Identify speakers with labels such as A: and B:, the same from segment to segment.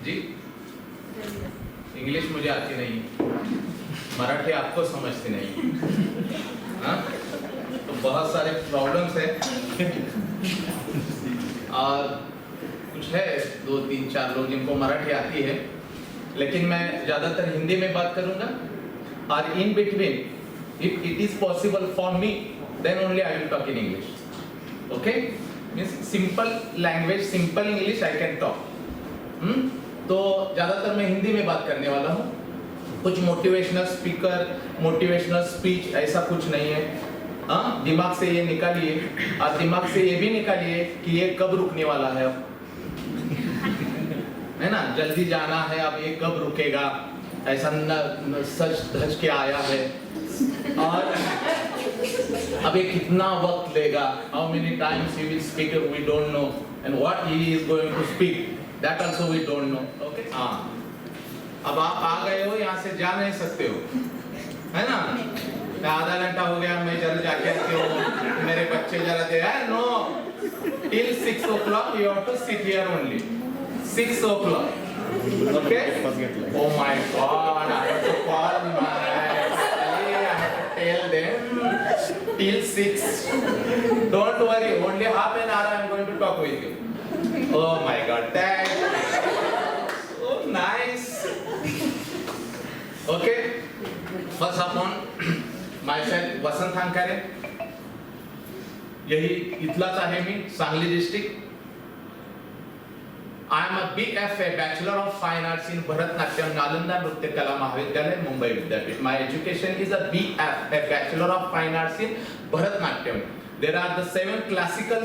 A: जी English मुझे आती नहीं, मराठी आपको समझती नहीं, हाँ तो बहुत सारे प्रॉब्लम्स हैं। और कुछ है 2-3-4 लोग जिनको मराठी आती है, लेकिन मैं ज़्यादातर हिंदी में बात करूँगा। और in between if it is possible for me then only I will talk in English. Okay, means simple language, simple English I can talk. तो ज़्यादातर मैं हिंदी में बात करने वाला हूँ। कुछ मोटिवेशनल स्पीकर, मोटिवेशनल स्पीच ऐसा कुछ नहीं है। हाँ, दिमाग से ये निकालिए और दिमाग से ये भी निकालिए कि ये कब रुकने वाला है अब, है ना, जल्दी जाना है अब, ये कब रुकेगा, ऐसा न सच धज के आया है और अब ये कितना वक्त लेगा, how many times he will speak we don't know and what he is going to speak that also we don't know. Okay, हाँ अब आप आ गए हो, यहाँ से जा नहीं सकते हो, है ना, आधा घंटा हो गया, मैं जरा जाके आती हूँ, मेरे बच्चे जरा दे, no till 6 o'clock you have to sit here only 6 o'clock. Okay, oh my god, I have to call my I have to tell them till 6. Don't worry, only half an hour I am going to talk with you. Oh my god, thanks, so nice. Okay, first of all myself Vasant Hankare, यही इथलाच आहे मी, Sangli district. I am a BFA, Bachelor of Fine Arts in Bharatnatyam, Nalanda Nritya Kala Mahavidyalaya, Mumbai Vidyapeeth. My education is a BFA, Bachelor of Fine Arts in Bharatnatyam. There are the 7 classical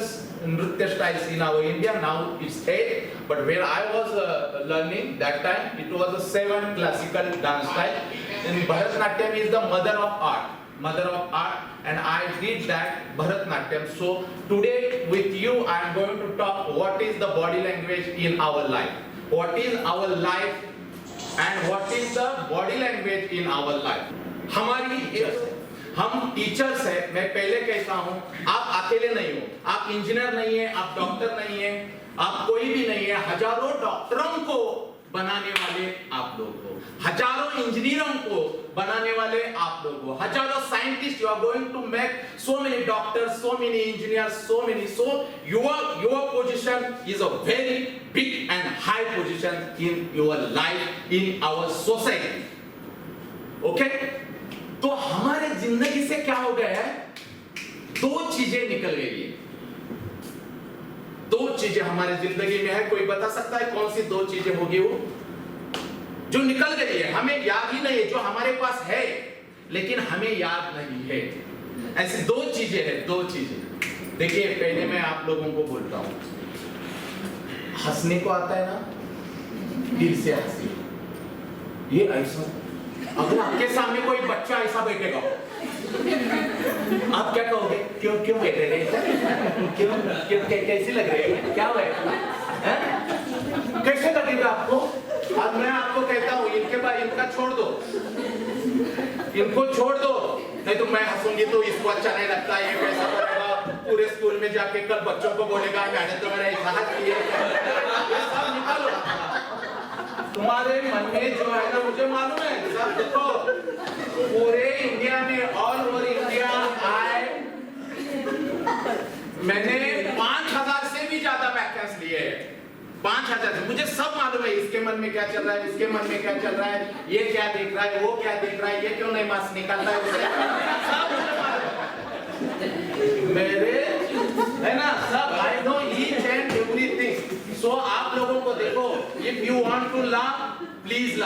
A: Nritya styles in our India. Now it's 8, but when I was learning that time, it was a 7 classical dance style. And Bharatnatyam is the mother of art. And I did that Bharatnatyam. So today with you I am going to talk what is the body language in our life, what is our life and what is the body language in our life. हमारी हम teachers है, मैं पहले कहता हूँ, आप अकेले नहीं हो, आप इंजीनियर नहीं है, आप डॉक्टर नहीं है, आप कोई भी नहीं है, हजारों डॉक्टरों को बनाने वाले आप लोग हो, हजारों इंजीनियरों को बनाने वाले आप लोग हो, हजारों scientist, you are going to make so many doctors, so many engineers, so your position is a very big and high position in your life, in our society. Okay, तो हमारे जिंदगी से क्या हो गया है, 2 चीजें निकल गई है, 2 चीजें हमारे जिंदगी में है। कोई बता सकता है कौन सी 2 चीजें होगी वो जो निकल गई है, हमें याद ही नहीं है, जो हमारे पास है लेकिन हमें याद नहीं है। ऐसी 2 चीजें हैं, 2 चीजें। देखिए पहले मैं आप लोगों को बोलता हूं, हंसने को आता है ना, दिल से हंसी, ये ऐसा, अगर आपके सामने कोई बच्चा ऐसा बैठेगा आप क्या कहोगे, क्यों बैठे रहे, क्यों कैसी लग रही है, क्या हुआ है, कैसे लगेगा आपको? अब मैं आपको कहता हूँ इनका छोड़ दो, इनको छोड़ दो, नहीं तो मैं हंसूंगी तो इसको अच्छा नहीं लगता, ये कैसा करेगा, पूरे स्कूल में जाके कल बच्चों को बोलेगा मैंने तो मेरा इतिहास किया। निकालो तुम्हारे मन में जो है ना, मुझे मालूम है सब, देखो पूरे इंडिया में, ऑल ओवर इंडिया मैंने 5000 से भी ज्यादा व्याख्यान लिए हैं, 5000 से, मुझे सब मालूम है इसके मन में क्या चल रहा है, इसके मन में क्या चल रहा है, ये क्या देख रहा है, वो क्या देख रहा है, ये क्यों नहीं मास्क निकालता है, सब मुझे मालूम मेरे, है ना, सब I know each and everything. So आप लोगों को देखो, if you want to laugh please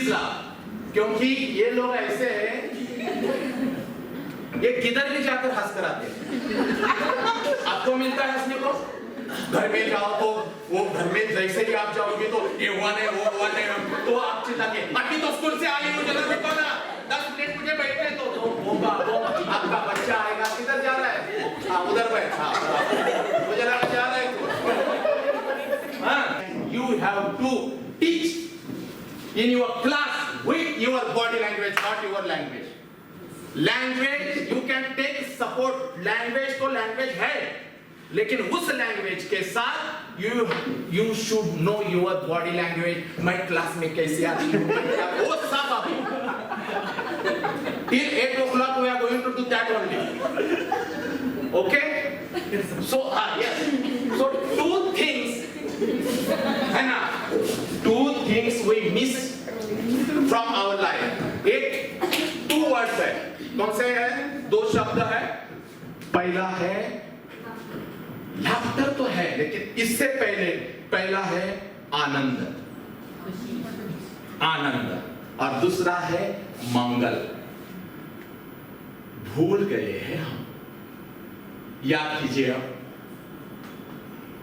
A: laugh, क्योंकि ये लोग ऐसे हैं, ये किधर भी जाकर हंस कर आते हैं। आपको मिलता है हंसने को, घर में जाओ तो वो घर में जैसे ही आप जाओगे तो ये हुआ नहीं, वो हुआ नहीं, तो आप चिल्ला के अभी तो स्कूल से आई हूँ, जरा रुको ना 10 मिनट मुझे बैठने दो, वो आपका बच्चा आएगा, किधर जा रहा है, हाँ उधर बैठ, हाँ वो जरा जा रहा है, you have to teach in your class with your body language, not your language you can take support, language तो language है, लेकिन उस लैंग्वेज के साथ you should know your body language. मैं क्लास में कैसे आती हूँ, वो सब अभी. Till 8 o'clock we are going to do that only. Okay? So yes. So two things, है ना? Two things we miss from our life. एक two words है. कौन से है? दो शब्द है. पहला है लाफ्टर तो है, लेकिन इससे पहला है आनंद. आनंद. और दूसरा है मंगल. भूल गए हैं हम. याद कीजिए,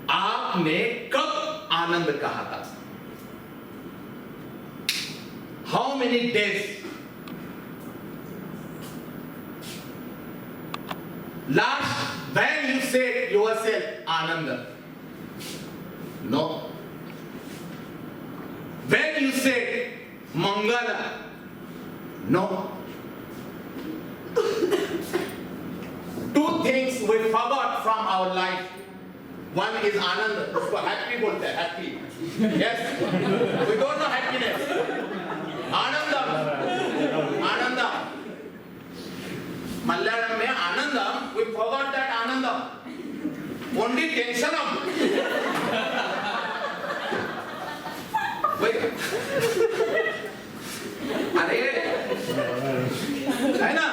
A: आपने कब आनंद कहा था? How many days? Last when you said yourself Anand? No. When you said Mangal? No. Two things we forgot from our life. One is आनंद, उसको happy बोलते हैं, happy. Yes. We don't know happiness. Anandam. Anandam. Malayalam में आनंदम, we forgot that Anandam. Only tensionum. Wait. अरे है ना?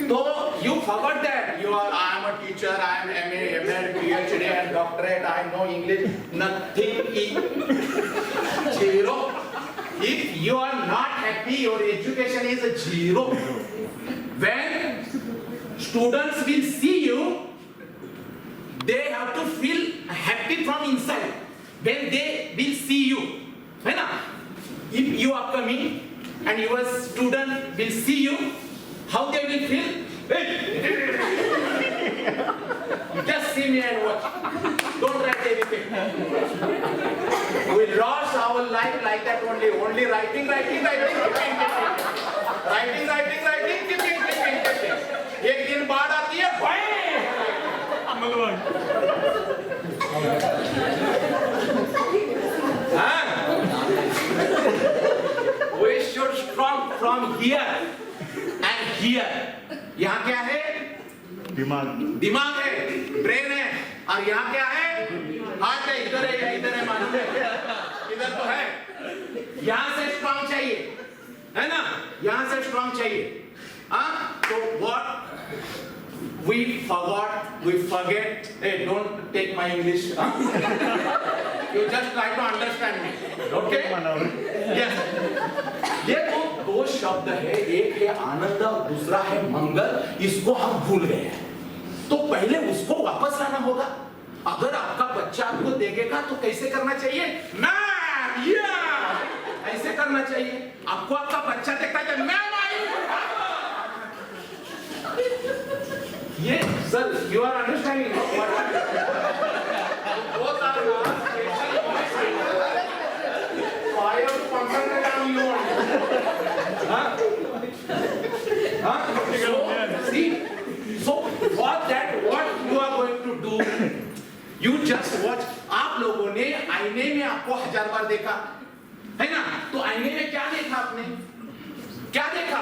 A: तो you forgot that you are. I am a teacher. I am MA, ML, PhD, and doctorate. I know English. Nothing is zero. If you are not happy, your education is a zero. When students will see you, they have to feel happy from inside. When they will see you, है ना? If you are coming and your student will see you, how they will feel? Just see me and watch. Don't write anything. We lost our life like that only. Only writing, writing, writing, keeping, keeping. Writing, writing, writing, keeping, keeping, keeping. एक दिन बाढ़ आती है, भाई हाँ? We should strong from here and here. यहाँ क्या है? दिमाग. दिमाग है, ब्रेन है. और यहाँ क्या है? हार्ट है. इधर है, इधर है, मालूम है? इधर तो है. यहाँ से स्ट्रॉन्ग चाहिए, है ना? यहाँ से स्ट्रॉन्ग चाहिए. हाँ? तो what we forgot, we forget. Hey, don't take my English. Huh? You just try to understand me. Okay? Yes. ये दो शब्द है. एक है आनंद और दूसरा है मंगल. इसको हम भूल गए हैं. तो पहले उसको वापस लाना होगा. अगर आपका बच्चा आपको देखेगा तो कैसे करना चाहिए? मैम, ऐसे करना चाहिए. आपको आपका बच्चा देखता है, मैम आई. ये sir, you are understanding what both are not fire to concentrate on you only. Huh? See, so for that what you are going to do, you just watch. आप लोगों ने आईने में आपको 1000 बार देखा है ना? तो आईने में क्या देखा आपने? क्या देखा?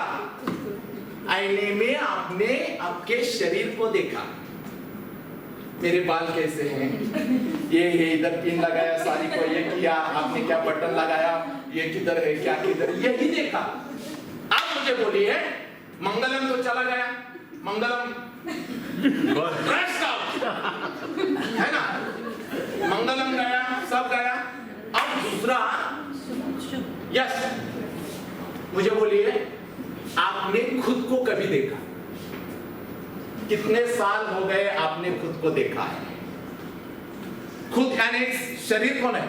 A: आईने में आपने आपके शरीर को देखा. मेरे बाल कैसे हैं? ये इधर पिन लगाया, साड़ी को ये किया, आपने क्या बटन लगाया, ये किधर है, क्या किधर, यही देखा. आप मुझे बोलिए, मंगलम तो चला गया. मंगलम है ना? मंगलम गया, सब गया. अब दूसरा, यस, मुझे बोलिए, आपने खुद को कभी देखा? कितने साल हो गए आपने खुद को देखा है? खुद यानी शरीर कौन है?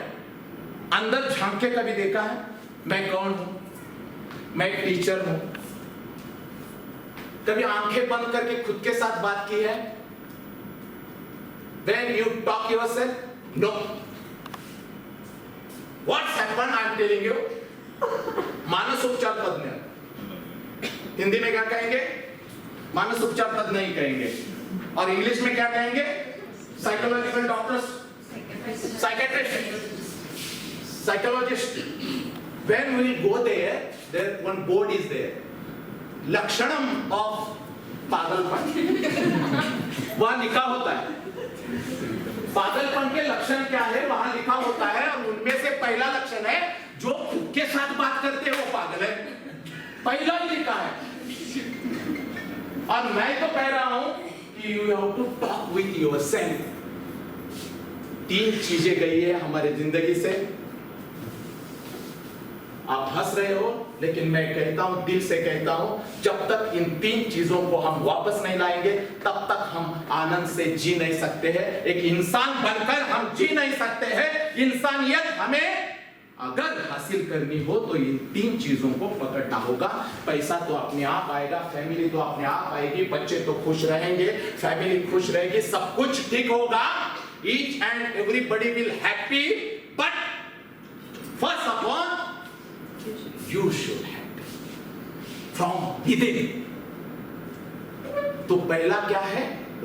A: अंदर झांक के कभी देखा है? मैं कौन हूं? मैं एक टीचर हूं. कभी आंखें बंद करके खुद के साथ बात की है? When you talk yourself? No. What's happened? I am telling you. मानस उपचार तज्ञ. हिंदी में क्या कहेंगे? मानस उपचार तज्ञ नहीं कहेंगे. और इंग्लिश में क्या कहेंगे? Psychological doctors, psychiatrist, psychologist. When we go there, there one board is there. Lakshanam of पागलपन वहां लिखा होता है. पागलपन के लक्षण क्या है वहां लिखा होता है, और उनमें से पहला लक्षण है जो खुद के साथ बात करते हैं वो पागल है. पहला ही लिखा है. और मैं तो कह रहा हूं कि you have to talk with yourself. 3 चीजें गई है हमारे जिंदगी से. आप हंस रहे हो, लेकिन मैं कहता हूं, दिल से कहता हूं, जब तक इन 3 चीजों को हम वापस नहीं लाएंगे तब तक हम आनंद से जी नहीं सकते हैं. एक इंसान बनकर हम जी नहीं सकते हैं. इंसानियत हमें अगर हासिल करनी हो तो इन 3 चीजों को पकड़ना होगा. पैसा तो अपने आप आएगा, फैमिली तो अपने आप आएगी, बच्चे तो खुश रहेंगे, फैमिली खुश रहेगी, सब कुछ ठीक होगा. Each and everybody will happy, but first of all you should have from within. तो पहला क्या है?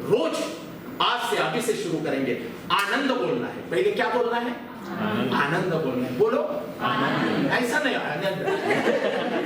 A: रोज आज से अभी से शुरू करेंगे. आनंद बोलना है. पहले क्या बोलना है? आनंद बोलना है. बोलो आनंद. ऐसा नहीं आनंद.